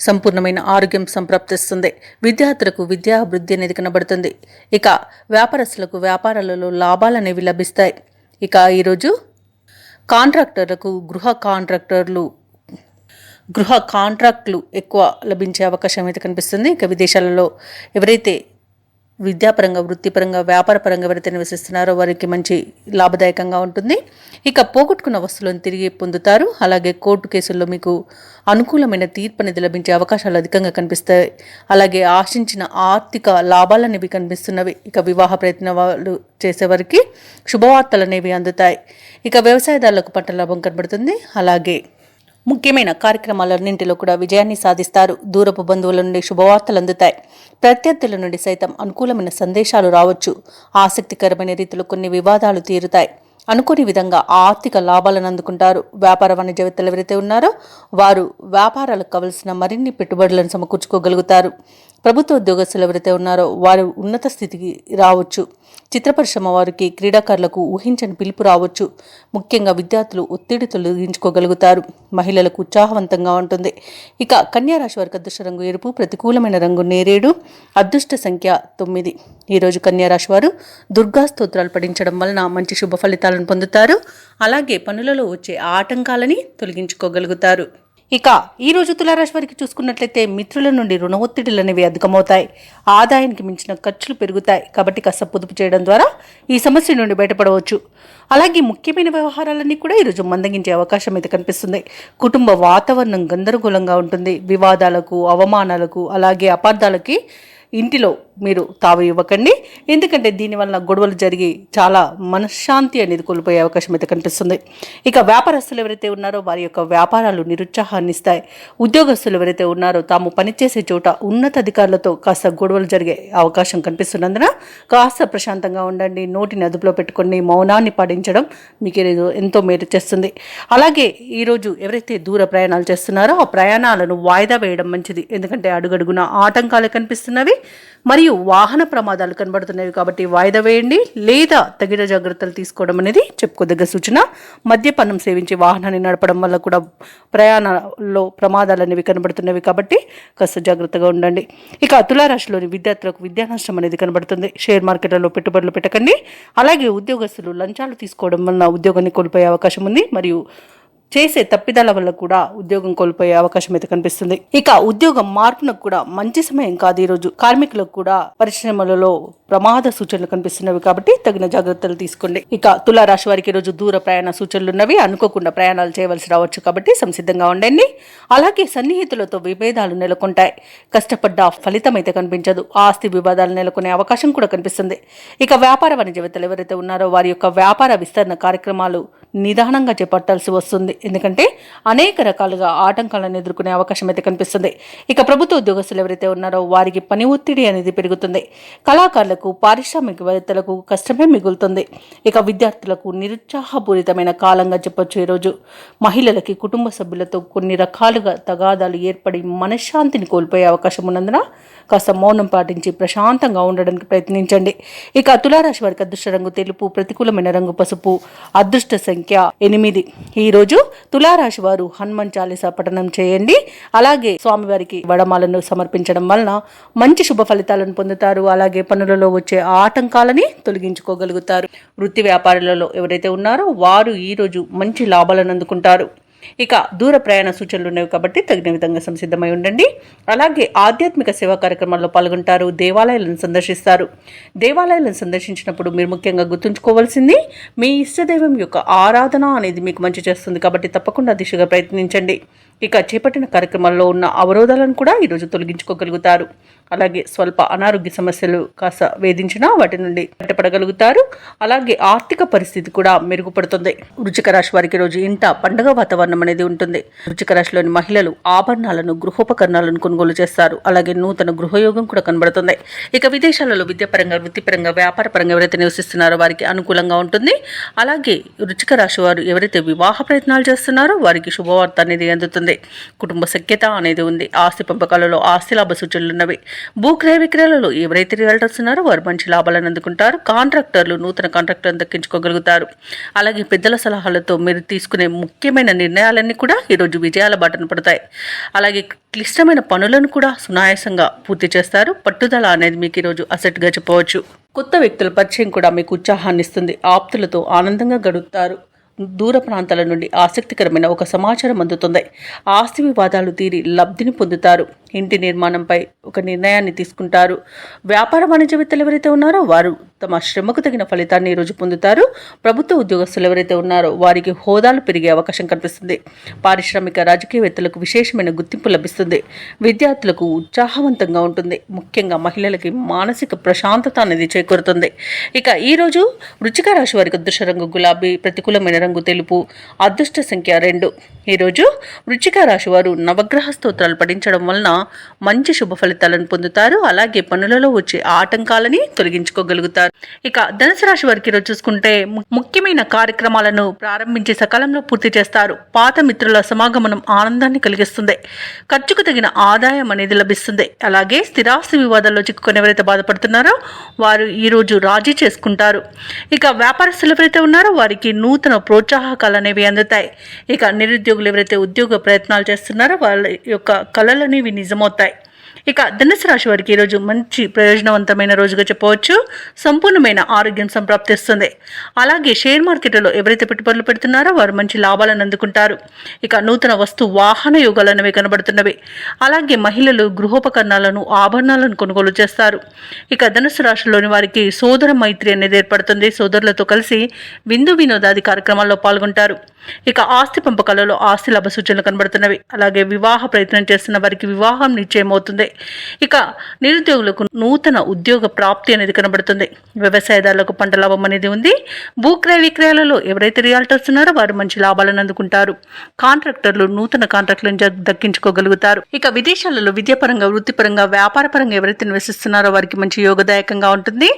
సంపూర్ణమైన ఆరోగ్యం సంప్రాప్తిస్తుంది. విద్యార్థులకు విద్యా అభివృద్ధి అనేది కనబడుతుంది. ఇక వ్యాపారస్తులకు వ్యాపారాలలో లాభాలు అనేవి లభిస్తాయి. ఇక ఈరోజు కాంట్రాక్టర్లకు గృహ కాంట్రాక్టులు ఎక్కువ లభించే అవకాశం అయితే కనిపిస్తుంది. ఇక విదేశాలలో ఎవరైతే విద్యాపరంగా, వృత్తిపరంగా, వ్యాపారపరంగా ఎవరైతే నివసిస్తున్నారో వారికి మంచి లాభదాయకంగా ఉంటుంది. ఇక పోగొట్టుకున్న వస్తువులను తిరిగి పొందుతారు. అలాగే కోర్టు కేసుల్లో మీకు అనుకూలమైన తీర్పు అనేది లభించే అవకాశాలు అధికంగా కనిపిస్తాయి. అలాగే ఆశించిన ఆర్థిక లాభాలు అనేవి కనిపిస్తున్నవి. ఇక వివాహ ప్రయత్నాలు చేసేవారికి శుభవార్తలు అనేవి అందుతాయి. ఇక వ్యవసాయదారులకు పంట లాభం కనబడుతుంది. అలాగే ముఖ్యమైన కార్యక్రమాలన్నింటిలో కూడా విజయాన్ని సాధిస్తారు. దూరపు బంధువుల నుండి శుభవార్తలు అందుతాయి. ప్రత్యర్థుల నుండి సైతం అనుకూలమైన సందేశాలు రావచ్చు. ఆసక్తికరమైన రీతిలో కొన్ని వివాదాలు తీరుతాయి. అనుకోని విధంగా ఆర్థిక లాభాలను అందుకుంటారు. వ్యాపార వాణిజ్యవేత్తలు ఎవరైతే ఉన్నారో వారు వ్యాపారాలకు కావలసిన మరిన్ని పెట్టుబడులను సమకూర్చుకోగలుగుతారు. ప్రభుత్వ ఉద్యోగస్తులు ఎవరైతే ఉన్నారో వారు ఉన్నత స్థితికి రావచ్చు. చిత్ర పరిశ్రమ వారికి, క్రీడాకారులకు ఊహించని పిలుపు రావచ్చు. ముఖ్యంగా విద్యార్థులు ఒత్తిడి తొలగించుకోగలుగుతారు. మహిళలకు ఉత్సాహవంతంగా ఉంటుంది. ఇక కన్యారాశి వారికి అదృష్ట రంగు ఎరుపు, ప్రతికూలమైన రంగు నేరేడు, అదృష్ట సంఖ్య 9. ఈరోజు కన్యారాశి వారు దుర్గా స్తోత్రాలు పఠించడం వలన మంచి శుభ ఫలితాలను పొందుతారు. అలాగే పనులలో వచ్చే ఆటంకాలని తొలగించుకోగలుగుతారు. ఇక ఈ రోజు తులారాశి వారికి చూసుకున్నట్లయితే మిత్రుల నుండి రుణ ఒత్తిడిలు అనేవి అధికమవుతాయి. ఆదాయానికి మించిన ఖర్చులు పెరుగుతాయి. కాబట్టి కాస్త పొదుపు చేయడం ద్వారా ఈ సమస్య నుండి బయటపడవచ్చు. అలాగే ముఖ్యమైన వ్యవహారాలన్నీ కూడా ఈరోజు మందగించే అవకాశం అయితే కనిపిస్తుంది. కుటుంబ వాతావరణం గందరగోళంగా ఉంటుంది. వివాదాలకు, అవమానాలకు, అలాగే అపార్థాలకి ఇంటిలో మీరు తావు ఇవ్వకండి. ఎందుకంటే దీనివల్ల గొడవలు జరిగి చాలా మనశ్శాంతి అనేది కోల్పోయే అవకాశం అయితే కనిపిస్తుంది. ఇక వ్యాపారస్తులు ఎవరైతే ఉన్నారో వారి యొక్క వ్యాపారాలు నిరుత్సాహాన్ని ఇస్తాయి. ఉద్యోగస్తులు ఎవరైతే ఉన్నారో తాము పనిచేసే చోట ఉన్నత అధికారులతో కాస్త గొడవలు జరిగే అవకాశం కనిపిస్తున్నందున కాస్త ప్రశాంతంగా ఉండండి. నోటిని అదుపులో పెట్టుకొని మౌనాన్ని పాటించడం మీకు ఎంతో మేలు చేస్తుంది. అలాగే ఈరోజు ఎవరైతే దూర ప్రయాణాలు చేస్తున్నారో ఆ ప్రయాణాలను వాయిదా వేయడం మంచిది. ఎందుకంటే అడుగడుగున ఆటంకాలు కనిపిస్తున్నవి మరియు వాహన ప్రమాదాలు కనబడుతున్నాయి. కాబట్టి వాయిదా వేయండి లేదా తగిన జాగ్రత్తలు తీసుకోవడం అనేది చెప్పుకోదగ్గ సూచన. మద్యపానం సేవించి వాహనాన్ని నడపడం వల్ల కూడా ప్రయాణాల్లో ప్రమాదాలు అనేవి కనబడుతున్నవి. కాబట్టి కాస్త జాగ్రత్తగా ఉండండి. ఇక తులారాశిలోని విద్యార్థులకు విద్యా నష్టం అనేది కనబడుతుంది. షేర్ మార్కెట్లలో పెట్టుబడులు పెట్టకండి. అలాగే ఉద్యోగస్తులు లంచాలు తీసుకోవడం వలన ఉద్యోగాన్ని కోల్పోయే అవకాశం ఉంది. మరియు చేసే తప్పిదాల వల్ల కూడా ఉద్యోగం కోల్పోయే అవకాశం అయితే కనిపిస్తుంది. ఇక ఉద్యోగం మార్పునకు కూడా మంచి సమయం కాదు. ఈరోజు కార్మికులకు కూడా పరిశ్రమలలో ప్రమాద సూచనలు కనిపిస్తున్నవి. కాబట్టి తగిన జాగ్రత్తలు తీసుకోండి. ఇక తులారాశి వారికి ఈరోజు దూర ప్రయాణ సూచనలు ఉన్నవి. అనుకోకుండా ప్రయాణాలు చేయవలసి రావచ్చు. కాబట్టి సంసిద్ధంగా ఉండండి. అలాగే సన్నిహితులతో విభేదాలు నెలకొంటాయి. కష్టపడ్డ ఫలితం అయితే కనిపించదు. ఆస్తి వివాదాలు నెలకొనే అవకాశం కూడా కనిపిస్తుంది. ఇక వ్యాపార వాణిజ్యవేత్తలు ఎవరైతే ఉన్నారో వారి యొక్క వ్యాపార విస్తరణ కార్యక్రమాలు నిదానంగా చేపట్టాల్సి వస్తుంది. ఎందుకంటే అనేక రకాలుగా ఆటంకాలను ఎదుర్కొనే అవకాశం అయితే కనిపిస్తుంది. ఇక ప్రభుత్వ ఉద్యోగస్తులు ఎవరైతే ఉన్నారో వారికి పని ఒత్తిడి అనేది పెరుగుతుంది. కళాకారులకు, పారిశ్రామికవేత్తలకు కష్టమే మిగులుతుంది. ఇక విద్యార్థులకు నిరుత్సాహపూరితమైన కాలంగా చెప్పొచ్చు. ఈరోజు మహిళలకి కుటుంబ సభ్యులతో కొన్ని రకాలుగా తగాదాలు ఏర్పడి మనశ్శాంతిని కోల్పోయే అవకాశం ఉన్నందున కాస్త మౌనం పాటించి ప్రశాంతంగా ఉండడానికి ప్రయత్నించండి. ఇక తులారాశి వారికి అదృష్ట రంగు తెలుపు, ప్రతికూలమైన రంగు పసుపు, అదృష్ట సంఖ్య 8. ఈరోజు తులారాశి వారు హనుమాన్ చాలీసా పఠనం చేయండి. అలాగే స్వామివారికి వడమాలను సమర్పించడం వలన మంచి శుభ ఫలితాలను పొందుతారు. అలాగే పనులలో వచ్చే ఆటంకాలని తొలగించుకోగలుగుతారు. వృత్తి వ్యాపారులలో ఎవరైతే ఉన్నారో వారు ఈరోజు మంచి లాభాలను అందుకుంటారు. ఇక దూర ప్రయాణ సూచనలు ఉన్నవి కాబట్టి తగిన విధంగా సంసిద్ధమై ఉండండి. అలాగే ఆధ్యాత్మిక సేవా కార్యక్రమాల్లో పాల్గొంటారు. దేవాలయాలను సందర్శిస్తారు. దేవాలయాలను సందర్శించినప్పుడు మీరు ముఖ్యంగా గుర్తుంచుకోవాల్సింది మీ ఇష్టదైవం యొక్క ఆరాధన అనేది మీకు మంచి చేస్తుంది కాబట్టి తప్పకుండా దిశగా ప్రయత్నించండి. ఇక చేపట్టిన కార్యక్రమాల్లో ఉన్న అవరోధాలను కూడా ఈరోజు తొలగించుకోగలుగుతారు. అలాగే స్వల్ప అనారోగ్య సమస్యలు కాస్త వేధించినా వాటి నుండి బయటపడగలుగుతారు. అలాగే ఆర్థిక పరిస్థితి కూడా మెరుగుపడుతుంది. వృశ్చిక రాశి వారికి రోజు ఇంట పండుగ వాతావరణం అనేది ఉంటుంది. వృశ్చిక రాశిలోని మహిళలు ఆభరణాలను, గృహోపకరణాలను కొనుగోలు చేస్తారు. అలాగే నూతన గృహయోగం కూడా కనబడుతుంది. ఇక విదేశాలలో విద్యాపరంగా, వృత్తిపరంగా, వ్యాపారపరంగా ఎవరైతే నివసిస్తున్నారో వారికి అనుకూలంగా ఉంటుంది. అలాగే వృశ్చిక రాశి వారు ఎవరైతే వివాహ ప్రయత్నాలు చేస్తున్నారో వారికి శుభవార్త అనేది అందుతుంది. కుటుంబ సఖ్యత అనేది ఉంది. ఆస్తి పంపకాలలో ఆస్తి లాభ సూచనలు ఉన్నవి. భూక్రయ విక్రయాలలో ఎవరైతే రియల్టర్స్ ఉన్నారో వారు మంచి లాభాలను అందుకుంటారు. కాంట్రాక్టర్లు నూతన కాంట్రాక్టర్లను దక్కించుకోగలుగుతారు. అలాగే పెద్దల సలహాలతో మీరు తీసుకునే ముఖ్యమైన నిర్ణయాలన్నీ కూడా ఈరోజు విజయాల బాటను పడతాయి. అలాగే క్లిష్టమైన పనులను కూడా సునాయాసంగా పూర్తి చేస్తారు. పట్టుదల అనేది మీకు ఈరోజు అసెట్గా చెప్పవచ్చు. కొత్త వ్యక్తుల పరిచయం కూడా మీకు ఉత్సాహాన్ని ఇస్తుంది. ఆప్తులతో ఆనందంగా గడుపుతారు. దూర ప్రాంతాల నుండి ఆసక్తికరమైన ఒక సమాచారం అందుతుంది. ఆస్తి వివాదాలు తీరి లబ్ధిని పొందుతారు. ఇంటి నిర్మాణంపై ఒక నిర్ణయాన్ని తీసుకుంటారు. వ్యాపార వాణిజ్యవేత్తలు ఎవరైతే ఉన్నారో వారు తమ శ్రమకు తగిన ఫలితాన్ని ఈరోజు పొందుతారు. ప్రభుత్వ ఉద్యోగస్తులు ఎవరైతే ఉన్నారో వారికి హోదాలు పెరిగే అవకాశం కనిపిస్తుంది. పారిశ్రామిక, రాజకీయవేత్తలకు విశేషమైన గుర్తింపు లభిస్తుంది. విద్యార్థులకు ఉత్సాహవంతంగా ఉంటుంది. ముఖ్యంగా మహిళలకి మానసిక ప్రశాంతత అనేది చేకూరుతుంది. ఇక ఈరోజు వృశ్చిక రాశి వారికి అదృష్ట రంగు గులాబీ, ప్రతికూలమైన రంగు తెలుపు, అదృష్ట సంఖ్య 2. ఈరోజు వృశ్చిక రాశి వారు నవగ్రహ స్తోత్రాలు పఠించడం వలన మంచి శుభ ఫలితాలను పొందుతారు. అలాగే పనులలో వచ్చే ఆటంకాలని తొలగించుకోగలుగుతారు. ఇక ధనుసు రాశి వారికి ఈరోజు చూసుకుంటే ముఖ్యమైన కార్యక్రమాలను ప్రారంభించి సకాలంలో పూర్తి చేస్తారు. పాత మిత్రుల సమాగమనం ఆనందాన్ని కలిగిస్తుంది. ఖర్చుకు తగిన ఆదాయం అనేది లభిస్తుంది. అలాగే స్థిరాస్తి వివాదాల్లో చిక్కుకొని ఎవరైతే బాధపడుతున్నారో వారు ఈరోజు రాజీ చేసుకుంటారు. ఇక వ్యాపారస్తులు ఎవరైతే ఉన్నారో వారికి నూతన ప్రోత్సాహకాలు అనేవి అందుతాయి. ఇక నిరుద్యోగులు ఎవరైతే ఉద్యోగ ప్రయత్నాలు చేస్తున్నారో వాళ్ళ యొక్క కళలు అనేవి నిజమవుతాయి. ఇక ధనుసు రాశి వారికి ఈరోజు మంచి ప్రయోజనవంతమైన రోజుగా చెప్పవచ్చు. సంపూర్ణమైన ఆరోగ్యం సంప్రాప్తిస్తుంది. అలాగే షేర్ మార్కెట్లో ఎవరైతే పెట్టుబడులు పెడుతున్నారో వారు మంచి లాభాలను అందుకుంటారు. ఇక నూతన వస్తు వాహన యోగాలు అనేవి కనబడుతున్నవి. అలాగే మహిళలు గృహోపకరణాలను, ఆభరణాలను కొనుగోలు చేస్తారు. ఇక ధనుసు రాశిలోని వారికి సోదర మైత్రి అనేది ఏర్పడుతుంది. సోదరులతో కలిసి విందు వినోదాది కార్యక్రమాల్లో పాల్గొంటారు. ఇక ఆస్తి పంపకాలలో ఆస్తి లాభ సూచనలు కనబడుతున్నవి. అలాగే వివాహ ప్రయత్నం చేస్తున్న వారికి వివాహం నిశ్చయమవుతుంది. ఇక నిరుద్యోగులకు నూతన ఉద్యోగ ప్రాప్తి అనేది కనబడుతుంది. వ్యవసాయదారులకు పంట లాభం అనేది ఉంది. భూక్రయ విక్రయాలలో ఎవరైతే రియాల్టర్స్ ఉన్నారో వారు మంచి లాభాలను అందుకుంటారు. కాంట్రాక్టర్లు నూతన కాంట్రాక్టులను దక్కించుకోగలుగుతారు. ఇక విదేశాలలో విద్యాపరంగా, వృత్తిపరంగా, వ్యాపారపరంగా ఎవరైతే నివసిస్తున్నారో వారికి మంచి యోగదాయకంగా ఉంటుంది.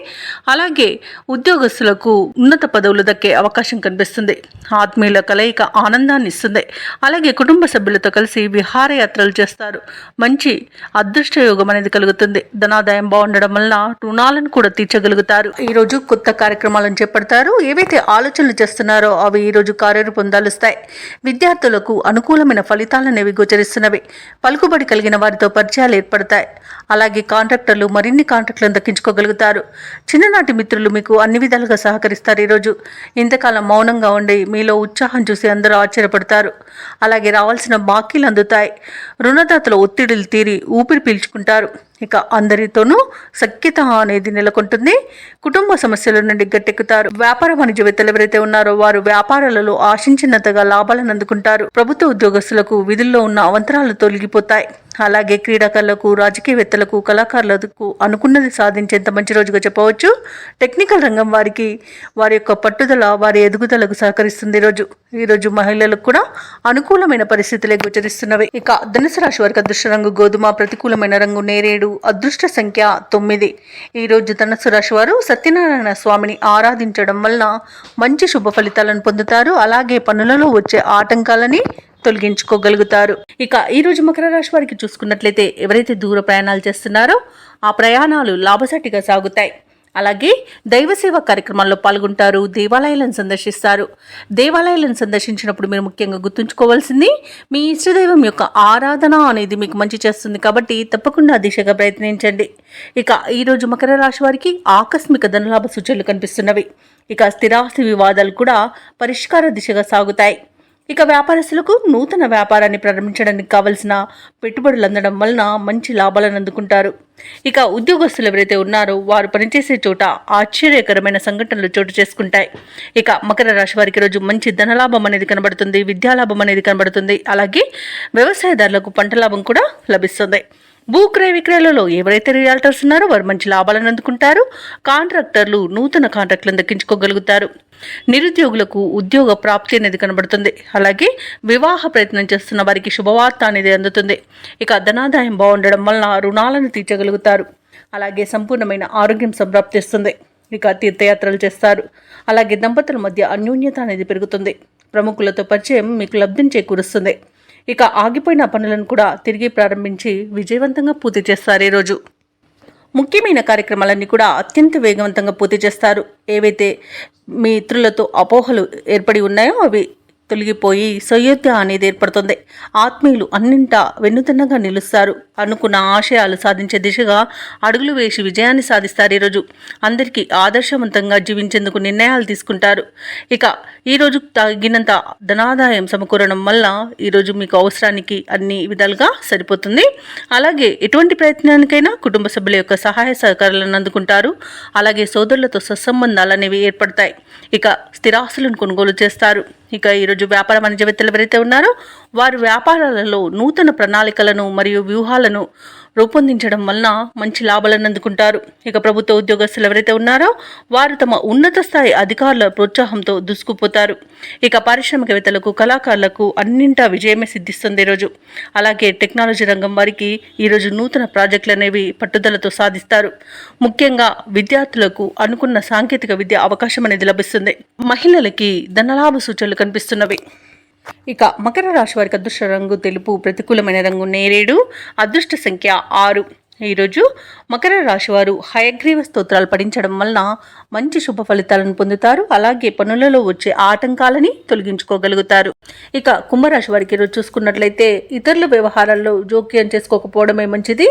అలాగే ఉద్యోగస్తులకు ఉన్నత పదవులు దక్కే అవకాశం కనిపిస్తుంది. ఆత్మీయుల కలయిక ఆనందాన్ని ఇస్తుంది. అలాగే కుటుంబ సభ్యులతో కలిసి విహారయాత్రలు చేస్తారు. మంచి అదృష్ట యోగం అనేది కలుగుతుంది. ధనాదాయం బాగుండడం వలన రుణాలను కూడా తీర్చగలుగుతారు. ఈరోజు కొత్త కార్యక్రమాలను చేపడతారు. ఏవైతే ఆలోచనలు చేస్తున్నారో అవి ఈరోజు కార్యరూపం దాలుస్తాయి. విద్యార్థులకు అనుకూలమైన ఫలితాలు అనేవి గోచరిస్తున్నవి. పలుకుబడి కలిగిన వారితో పరిచయాలు ఏర్పడతాయి. అలాగే కాంట్రాక్టర్లు మరిన్ని కాంట్రాక్టులను దక్కించుకోగలుగుతారు. చిన్ననాటి మిత్రులు మీకు అన్ని విధాలుగా సహకరిస్తారు. ఈరోజు ఇంతకాలం మౌనంగా ఉండి మీలో ఉత్సాహం చూసి అందరూ ఆశ్చర్యపడతారు. అలాగే రావాల్సిన బాకీలు అందుతాయి. రుణదాతల ఒత్తిడులు తీరి ఊపిరి పీల్చుకుంటారు. ఇక అందరితోనూ సఖ్యత అనేది నెలకొంటుంది. కుటుంబ సమస్యల నుండి గట్టెక్కుతారు. వ్యాపార వాణిజ్యవేత్తలు ఎవరైతే ఉన్నారో వారు వ్యాపారాలలో ఆశించినంతగా లాభాలను అందుకుంటారు. ప్రభుత్వ ఉద్యోగస్తులకు విధుల్లో ఉన్న అవంతరాలు తొలగిపోతాయి. అలాగే క్రీడాకారులకు, రాజకీయవేత్తలకు, కళాకారులకు అనుకున్నది సాధించేంత మంచి రోజుగా చెప్పవచ్చు. టెక్నికల్ రంగం వారికి వారి యొక్క పట్టుదల, వారి ఎదుగుదలకు సహకరిస్తుంది. ఈరోజు మహిళలకు కూడా అనుకూలమైన పరిస్థితులే గోచరిస్తున్నవి. ఇక ధనుసు రాశి వారికి అదృష్ట రంగు గోధుమ, ప్రతికూలమైన రంగు నేరేడు, అదృష్ట సంఖ్య 9. ఈరోజు ధనుసు రాశి వారు సత్యనారాయణ స్వామిని ఆరాధించడం వలన మంచి శుభ ఫలితాలను పొందుతారు. అలాగే పనులలో వచ్చే ఆటంకాలని తొలగించుకోగలుగుతారు. ఇక ఈరోజు మకర రాశి వారికి చూసుకున్నట్లయితే ఎవరైతే దూర ప్రయాణాలు చేస్తున్నారో ఆ ప్రయాణాలు లాభసాటిగా సాగుతాయి. అలాగే దైవసేవ కార్యక్రమాల్లో పాల్గొంటారు. దేవాలయాలను సందర్శిస్తారు. దేవాలయాలను సందర్శించినప్పుడు మీరు ముఖ్యంగా గుర్తుంచుకోవాల్సింది మీ ఇష్టదైవం యొక్క ఆరాధన అనేది మీకు మంచి చేస్తుంది. కాబట్టి తప్పకుండా దిశగా ప్రయత్నించండి. ఇక ఈరోజు మకర రాశి వారికి ఆకస్మిక ధనలాభ సూచనలు కనిపిస్తున్నవి. ఇక స్థిరాస్తి వివాదాలు కూడా పరిష్కార దిశగా సాగుతాయి. ఇక వ్యాపారస్తులకు నూతన వ్యాపారాన్ని ప్రారంభించడానికి కావలసిన పెట్టుబడులు అందడం వలన మంచి లాభాలను అందుకుంటారు. ఇక ఉద్యోగస్తులు ఎవరైతే ఉన్నారో వారు పనిచేసే చోట ఆశ్చర్యకరమైన సంఘటనలు చోటు చేసుకుంటాయి. ఇక మకర రాశి వారికి రోజు మంచి ధనలాభం అనేది కనబడుతుంది. విద్యాలాభం అనేది కనబడుతుంది. అలాగే వ్యవసాయదారులకు పంట లాభం కూడా లభిస్తుంది. భూక్రయ విక్రయాలలో ఎవరైతే రియాల్టర్స్ ఉన్నారో వారు మంచి లాభాలను అందుకుంటారు. కాంట్రాక్టర్లు నూతన కాంట్రాక్టులను దక్కించుకోగలుగుతారు. నిరుద్యోగులకు ఉద్యోగ ప్రాప్తి అనేది కనబడుతుంది. అలాగే వివాహ ప్రయత్నం చేస్తున్న వారికి శుభవార్త అనేది అందుతుంది. ఇక ధనాదాయం బాగుండడం వలన రుణాలను తీర్చగలుగుతారు. అలాగే సంపూర్ణమైన ఆరోగ్యం సంప్రాప్తిస్తుంది. ఇక తీర్థయాత్రలు చేస్తారు. అలాగే దంపతుల మధ్య అన్యోన్యత అనేది పెరుగుతుంది. ప్రముఖులతో పరిచయం మీకు లబ్ధిని చేకూరుస్తుంది. ఇక ఆగిపోయిన పనులను కూడా తిరిగి ప్రారంభించి విజయవంతంగా పూర్తి చేస్తారు. ఈరోజు ముఖ్యమైన కార్యక్రమాలన్నీ కూడా అత్యంత వేగవంతంగా పూర్తి చేస్తారు. ఏవైతే మీ ఇతరులతో అపోహలు ఏర్పడి ఉన్నాయో అవి తొలగిపోయి సయోధ్య అనేది ఏర్పడుతుంది. ఆత్మీయులు అన్నింటా వెన్నుతన్నగా నిలుస్తారు. అనుకున్న ఆశయాలు సాధించే దిశగా అడుగులు వేసి విజయాన్ని సాధిస్తారు. ఈరోజు అందరికీ ఆదర్శవంతంగా జీవించేందుకు నిర్ణయాలు తీసుకుంటారు. ఇక ఈరోజు తగినంత ధనాదాయం సమకూరడం వల్ల ఈరోజు మీకు అవసరానికి అన్ని విధాలుగా సరిపోతుంది. అలాగే ఎటువంటి ప్రయత్నానికైనా కుటుంబ సభ్యుల యొక్క సహాయ సహకారాలను అందుకుంటారు. అలాగే సోదరులతో సత్సంబంధాలు అనేవి ఏర్పడతాయి. ఇక స్థిరాస్తులను కొనుగోలు చేస్తారు. ఇక ఈరోజు వ్యాపార వాణిజ్యవేత్తలు ఎవరైతే ఉన్నారో వారు వ్యాపారాలలో నూతన ప్రణాళికలను మరియు వ్యూహాలను రూపొందించడం వలన మంచి లాభాలను అందుకుంటారు. ఇక ప్రభుత్వ ఉద్యోగస్తులు ఎవరైతే ఉన్నారో వారు తమ ఉన్నత స్థాయి అధికారుల ప్రోత్సాహంతో దూసుకుపోతారు. ఇక పారిశ్రామికవేత్తలకు, కళాకారులకు అన్నింటా విజయమే సిద్ధిస్తుంది ఈరోజు. అలాగే టెక్నాలజీ రంగం వారికి ఈరోజు నూతన ప్రాజెక్టులు అనేవి పట్టుదలతో సాధిస్తారు. ముఖ్యంగా విద్యార్థులకు అనుకున్న సాంకేతిక విద్య అవకాశం అనేది లభిస్తుంది. మహిళలకి ధనలాభ సూచనలు కనిపిస్తున్నవి. ఇక మకర రాశి వారికి అదృష్ట రంగు తెలుపు, ప్రతికూలమైన రంగు నేరేడు, అదృష్ట సంఖ్య 6. ఈరోజు మకర రాశి వారు హయగ్రీవ స్తోత్రాలు పఠించడం వలన మంచి శుభ ఫలితాలను పొందుతారు. అలాగే పనులలో వచ్చే ఆటంకాలని తొలగించుకోగలుగుతారు. ఇక కుంభరాశి వారికి ఈరోజు చూసుకున్నట్లయితే ఇతరుల వ్యవహారాల్లో జోక్యం చేసుకోకపోవడమే మంచిది.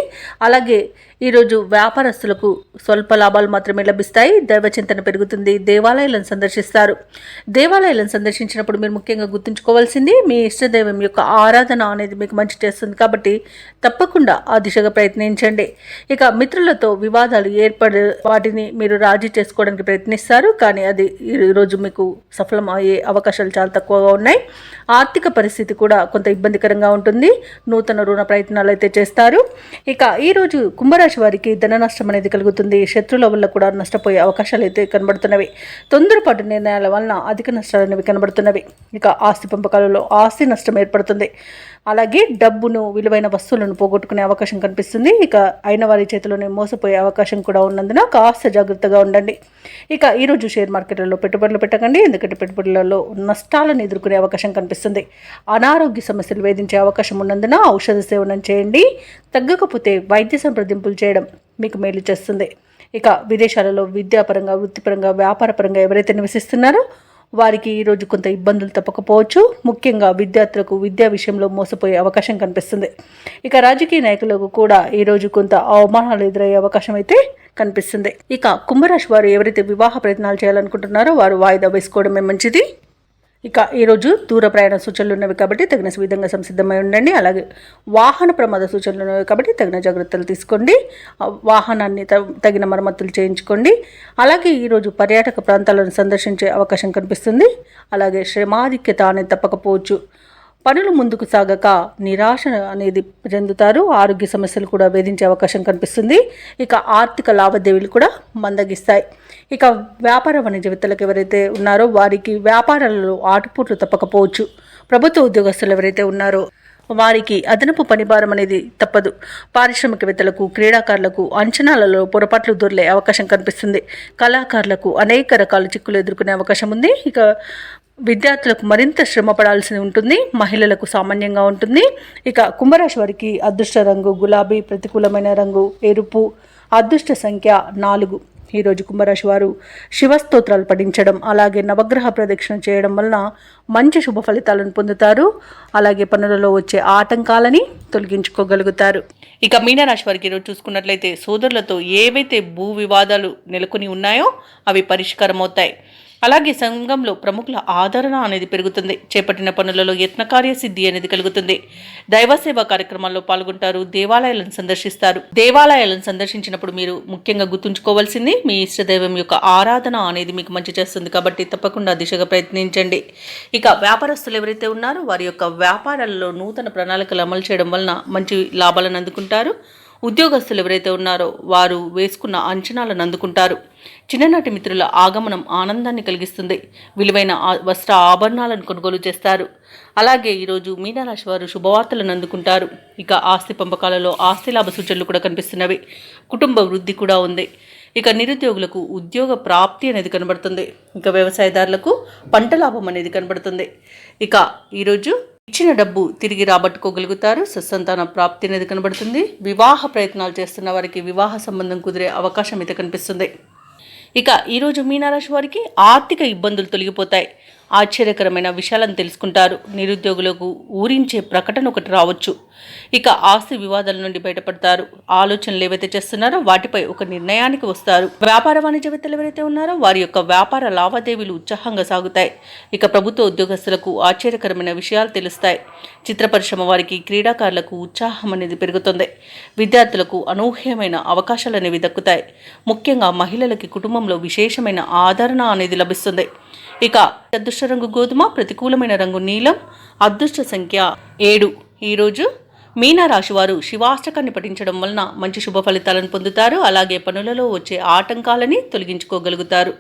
అలాగే ఈరోజు వ్యాపారస్తులకు స్వల్ప లాభాలు మాత్రమే లభిస్తాయి. దైవచింతన పెరుగుతుంది. దేవాలయాలను సందర్శిస్తారు. దేవాలయాలను సందర్శించినప్పుడు మీరు ముఖ్యంగా గుర్తుంచుకోవాల్సింది మీ ఇష్టదైవం యొక్క ఆరాధన అనేది మీకు మంచి చేస్తుంది. కాబట్టి తప్పకుండా ఆ దిశగా ప్రయత్నించండి. ఇక మిత్రులతో వివాదాలు ఏర్పడి వాటిని మీరు రాజీ చేసుకోవడానికి ప్రయత్నిస్తారు. కానీ అది ఈరోజు మీకు సఫలం అయ్యే అవకాశాలు చాలా తక్కువగా ఉన్నాయి. ఆర్థిక పరిస్థితి కూడా కొంత ఇబ్బందికరంగా ఉంటుంది. నూతన రుణ ప్రయత్నాలు అయితే చేస్తారు. ఇక ఈరోజు కుంభరాశి వారికి ధన నష్టం అనేది కలుగుతుంది. శత్రువుల వల్ల కూడా నష్టపోయే అవకాశాలు అయితే కనబడుతున్నవి. తొందరపాటు నిర్ణయాల వలన అధిక నష్టాలు అనేవి కనబడుతున్నవి. ఇక ఆస్తి పంపకాలలో ఆస్తి నష్టం ఏర్పడుతుంది. అలాగే డబ్బును, విలువైన వస్తువులను పోగొట్టుకునే అవకాశం కనిపిస్తుంది. ఇక అయిన వారి చేతిలోనే మోసపోయే అవకాశం కూడా ఉన్నందున కాస్త జాగ్రత్తగా ఉండండి. ఇక ఈరోజు షేర్ మార్కెట్లలో పెట్టుబడులు పెట్టకండి. ఎందుకంటే పెట్టుబడులలో నష్టాలను ఎదుర్కొనే అవకాశం కనిపిస్తుంది. అనారోగ్య సమస్యలు వేధించే అవకాశం ఉన్నందున ఔషధ సేవనం చేయండి. తగ్గకపోతే వైద్య సంప్రదింపులు చేయడం మీకు మేలు చేస్తుంది. ఇక విదేశాలలో విద్యాపరంగా, వృత్తిపరంగా, వ్యాపారపరంగా ఎవరైతే నివసిస్తున్నారో వారికి ఈరోజు కొంత ఇబ్బందులు తప్పకపోవచ్చు. ముఖ్యంగా విద్యార్థులకు విద్యా విషయంలో మోసపోయే అవకాశం కనిపిస్తుంది. ఇక రాజకీయ నాయకులకు కూడా ఈరోజు కొంత అవమానాలు ఎదురయ్యే అవకాశం అయితే కనిపిస్తుంది. ఇక కుంభరాశి వారు ఎవరైతే వివాహ ప్రయత్నాలు చేయాలనుకుంటున్నారో వారు వాయిదా వేసుకోవడమే మంచిది. ఇక ఈరోజు దూర ప్రయాణ సూచనలు ఉన్నవి కాబట్టి తగిన విధంగా సంసిద్ధమై ఉండండి. అలాగే వాహన ప్రమాద సూచనలు ఉన్నవి కాబట్టి తగిన జాగ్రత్తలు తీసుకోండి. వాహనాన్ని తగిన మరమ్మతులు చేయించుకోండి. అలాగే ఈరోజు పర్యాటక ప్రాంతాలను సందర్శించే అవకాశం కనిపిస్తుంది. అలాగే శ్రమాధిక్యత అనేది తప్పకపోవచ్చు. పనులు ముందుకు సాగక నిరాశ అనేది చెందుతారు. ఆరోగ్య సమస్యలు కూడా వేధించే అవకాశం కనిపిస్తుంది. ఇక ఆర్థిక లావాదేవీలు కూడా మందగిస్తాయి. ఇక వ్యాపార వాణిజ్యవేత్తలకు ఎవరైతే ఉన్నారో వారికి వ్యాపారాలలో ఆటుపోట్లు తప్పకపోవచ్చు. ప్రభుత్వ ఉద్యోగస్తులు ఎవరైతే ఉన్నారో వారికి అదనపు పనిభారం అనేది తప్పదు. పారిశ్రామికవేత్తలకు, క్రీడాకారులకు అంచనాలలో పొరపాట్లు దొర్లే అవకాశం కనిపిస్తుంది. కళాకారులకు అనేక రకాల చిక్కులు ఎదుర్కొనే అవకాశం ఉంది. ఇక విద్యార్థులకు మరింత శ్రమ పడాల్సి ఉంటుంది. మహిళలకు సామాన్యంగా ఉంటుంది. ఇక కుంభరాశి వారికి అదృష్ట రంగు గులాబీ, ప్రతికూలమైన రంగు ఎరుపు, అదృష్ట సంఖ్య 4. ఈరోజు కుంభరాశి వారు శివస్తోత్రాలు పఠించడం, అలాగే నవగ్రహ ప్రదక్షిణ చేయడం వలన మంచి శుభ ఫలితాలను పొందుతారు. అలాగే పనులలో వచ్చే ఆటంకాలని తొలగించుకోగలుగుతారు. ఇక మీనరాశి వారికి ఈరోజు చూసుకున్నట్లయితే సోదరులతో ఏవైతే భూ వివాదాలు నెలకొని ఉన్నాయో అవి పరిష్కారం అవుతాయి. అలాగే సంఘంలో ప్రముఖుల ఆదరణ అనేది పెరుగుతుంది. చేపట్టిన పనులలో యత్నకార్య సిద్ధి అనేది కలుగుతుంది. దైవ సేవా కార్యక్రమాల్లో పాల్గొంటారు. దేవాలయాలను సందర్శిస్తారు. దేవాలయాలను సందర్శించినప్పుడు మీరు ముఖ్యంగా గుర్తుంచుకోవాల్సింది మీ ఇష్టదైవం యొక్క ఆరాధన అనేది మీకు మంచి చేస్తుంది కాబట్టి తప్పకుండా దిశగా ప్రయత్నించండి. ఇక వ్యాపారస్తులు ఎవరైతే ఉన్నారో వారి యొక్క వ్యాపారాలలో నూతన ప్రణాళికలు అమలు చేయడం వలన మంచి లాభాలను అందుకుంటారు. ఉద్యోగస్తులు ఎవరైతే ఉన్నారో వారు వేసుకున్న అంచనాలను అందుకుంటారు. చిన్ననాటి మిత్రుల ఆగమనం ఆనందాన్ని కలిగిస్తుంది. విలువైన వస్త్ర ఆభరణాలను కొనుగోలు చేస్తారు. అలాగే ఈరోజు మీనరాశి వారు శుభవార్తలను అందుకుంటారు. ఇక ఆస్తి పంపకాలలో ఆస్తి లాభ సూచనలు కూడా కనిపిస్తున్నవి. కుటుంబ వృద్ధి కూడా ఉంది. ఇక నిరుద్యోగులకు ఉద్యోగ ప్రాప్తి అనేది కనబడుతుంది. ఇక వ్యవసాయదారులకు పంట లాభం అనేది కనబడుతుంది. ఇక ఈరోజు ఇచ్చిన డబ్బు తిరిగి రాబట్టుకోగలుగుతారు. సత్సంతాన ప్రాప్తి అనేది కనబడుతుంది. వివాహ ప్రయత్నాలు చేస్తున్న వారికి వివాహ సంబంధం కుదిరే అవకాశం అయితే కనిపిస్తుంది. ఇక ఈరోజు మీనరాశి వారికి ఆర్థిక ఇబ్బందులు తొలగిపోతాయి. ఆశ్చర్యకరమైన విషయాలను తెలుసుకుంటారు. నిరుద్యోగులకు ఊరించే ప్రకటన ఒకటి రావచ్చు. ఇక ఆస్తి వివాదాల నుండి బయటపడతారు. ఆలోచనలు ఏవైతే చేస్తున్నారో వాటిపై ఒక నిర్ణయానికి వస్తారు. వ్యాపార వాణిజ్యవేత్తలు ఎవరైతే ఉన్నారో వారి యొక్క వ్యాపార లావాదేవీలు ఉత్సాహంగా సాగుతాయి. ఇక ప్రభుత్వ ఉద్యోగస్తులకు ఆశ్చర్యకరమైన విషయాలు తెలుస్తాయి. చిత్ర పరిశ్రమ వారికి, క్రీడాకారులకు ఉత్సాహం అనేది పెరుగుతుంది. విద్యార్థులకు అనూహ్యమైన అవకాశాలు అనేవి దక్కుతాయి. ముఖ్యంగా మహిళలకి కుటుంబంలో విశేషమైన ఆదరణ అనేది లభిస్తుంది. ఇక అదృష్ట రంగు గోధుమ, ప్రతికూలమైన రంగు నీలం, అదృష్ట సంఖ్య 7. ఈరోజు మీనరాశి వారు శివాష్టకాన్ని పఠించడం వలన మంచి శుభ ఫలితాలను పొందుతారు. అలాగే పనులలో వచ్చే ఆటంకాలని తొలగించుకోగలుగుతారు.